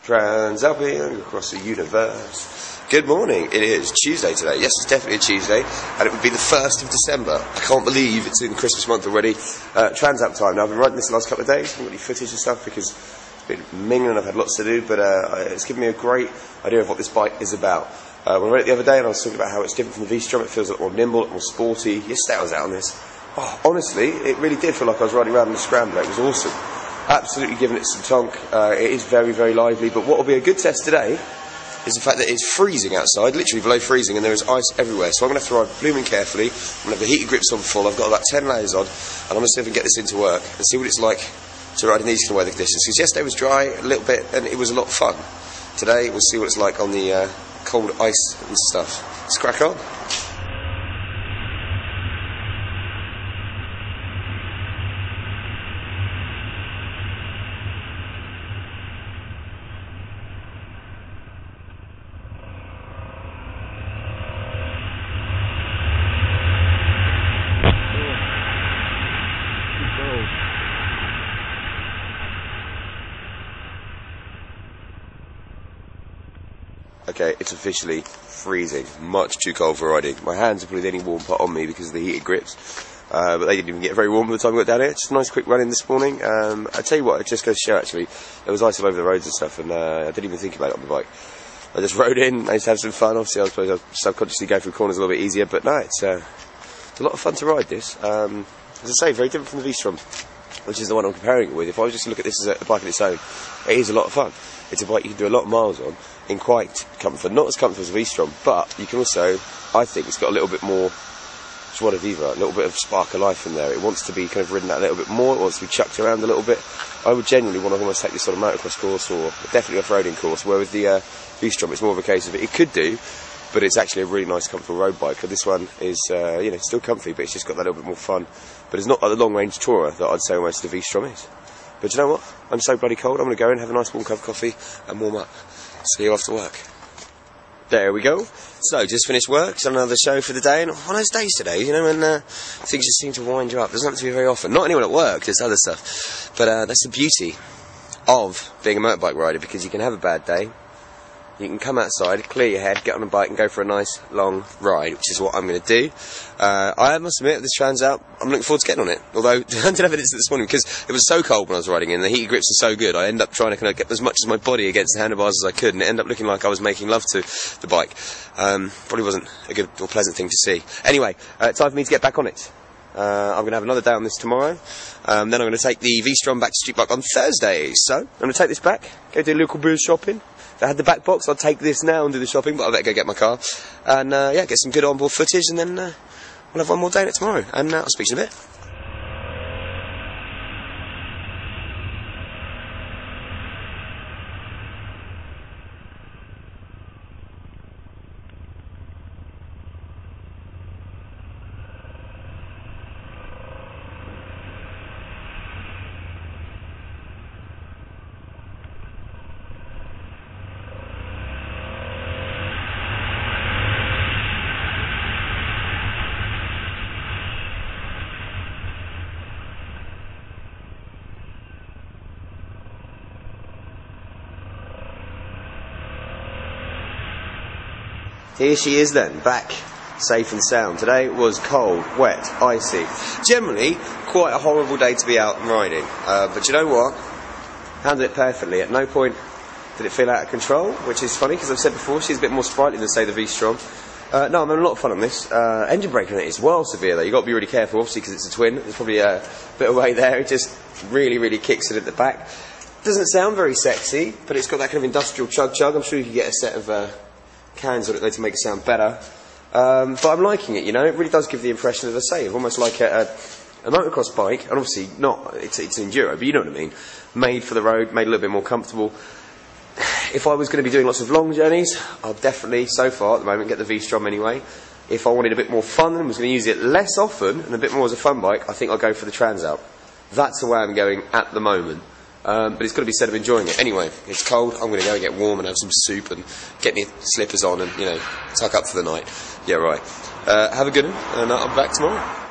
Transalp across the universe. Good morning. It is Tuesday today. Yes, it's definitely a Tuesday, and it would be the 1st of December. I can't believe it's in Christmas month already. Transalp time. Now, I've been riding this the last couple of days. I haven't got any footage and stuff because it's been minging and I've had lots to do, but it's given me a great idea of what this bike is about. When I read it the other day and I was talking about how it's different from the V-Strom, it feels a lot more nimble, a lot more sporty. Yesterday I was out on this. Oh, honestly, it really did feel like I was riding around in a scrambler. It was awesome. Absolutely giving it some tonk. It is very, very lively, but what will be a good test today is the fact that it's freezing outside, literally below freezing, and there is ice everywhere. So I'm going to have to ride blooming carefully. I'm going to have the heated grips on full. I've got about 10 layers on, and I'm going to see if I can get this into work and see what it's like to ride in these kind of weather conditions. Because yesterday was dry a little bit, and it was a lot of fun. Today we'll see what it's like on the cold ice and stuff. Let's crack on. Okay, it's officially freezing. Much too cold for riding. My hands are probably the only warm part on me because of the heated grips. But they didn't even get very warm by the time I got down here. Just a nice quick run in this morning. I tell you what, it just goes to show actually, there was ice all over the roads and stuff, and I didn't even think about it on the bike. I just rode in, managed to have some fun. Obviously, I suppose I'll subconsciously go through corners a little bit easier, but no, it's a lot of fun to ride this. As I say, very different from the V-Strom, which is the one I'm comparing it with. If I was just to look at this as a bike on its own, it is a lot of fun. It's a bike you can do a lot of miles on in quite comfort. Not as comfortable as a V-Strom, but you can also, I think it's got a little bit more joie de vivre, a little bit of spark of life in there. It wants to be kind of ridden out a little bit more, it wants to be chucked around a little bit. I would genuinely want to almost take this on a motocross course or definitely off-roading course, where with the V-Strom it's more of a case of it could do, but it's actually a really nice comfortable road bike. And this one is still comfy, but it's just got that little bit more fun. But it's not like the long-range tourer that I'd say almost the V-Strom is. But you know what? I'm so bloody cold, I'm going to go in, have a nice warm cup of coffee and warm up. See you after work. There we go. So, just finished work, just another show for the day, and one of those days today, you know, when things just seem to wind you up. Doesn't have to be very often. Not anyone at work, there's other stuff. But that's the beauty of being a motorbike rider, because you can have a bad day, you can come outside, clear your head, get on a bike and go for a nice long ride, which is what I'm going to do. I must admit, this Transalp, I'm looking forward to getting on it. Although, I didn't have it this morning because it was so cold when I was riding in, the heated grips are so good, I ended up trying to kind of get as much as my body against the handlebars as I could, and it ended up looking like I was making love to the bike. Probably wasn't a good or pleasant thing to see. Anyway, time for me to get back on it. I'm going to have another day on this tomorrow. Then I'm going to take the V-Strom back to street bike on Thursday. So, I'm going to take this back, go do a little bit of shopping. If I had the back box, I'd take this now and do the shopping, but I better go get my car. And, get some good onboard footage, and then we'll have one more day in it tomorrow. And I'll speak to you in a bit. Here she is then, back, safe and sound. Today was cold, wet, icy. Generally, quite a horrible day to be out and riding. But you know what? Handled it perfectly. At no point did it feel out of control, which is funny because I've said before, she's a bit more sprightly than, say, the V-Strom. No, I'm having a lot of fun on this. Engine braking on it is well severe though. You've got to be really careful, obviously, because it's a twin. There's probably a bit of weight there. It just really, really kicks it at the back. Doesn't sound very sexy, but it's got that kind of industrial chug-chug. I'm sure you could get a set of cans on it though to make it sound better, but I'm liking it, you know. It really does give the impression, as I say, of almost like a motocross bike, and obviously not, it's an enduro, but you know what I mean, made for the road, made a little bit more comfortable. If I was going to be doing lots of long journeys, I'll definitely, so far at the moment, get the V-Strom anyway. If I wanted a bit more fun and was going to use it less often and a bit more as a fun bike, I think I'll go for the Transalp. That's the way I'm going at the moment. But it's got to be said of enjoying it. Anyway, it's cold, I'm going to go and get warm and have some soup and get my slippers on and, you know, tuck up for the night. Yeah, right. Have a good one, and I'll be back tomorrow.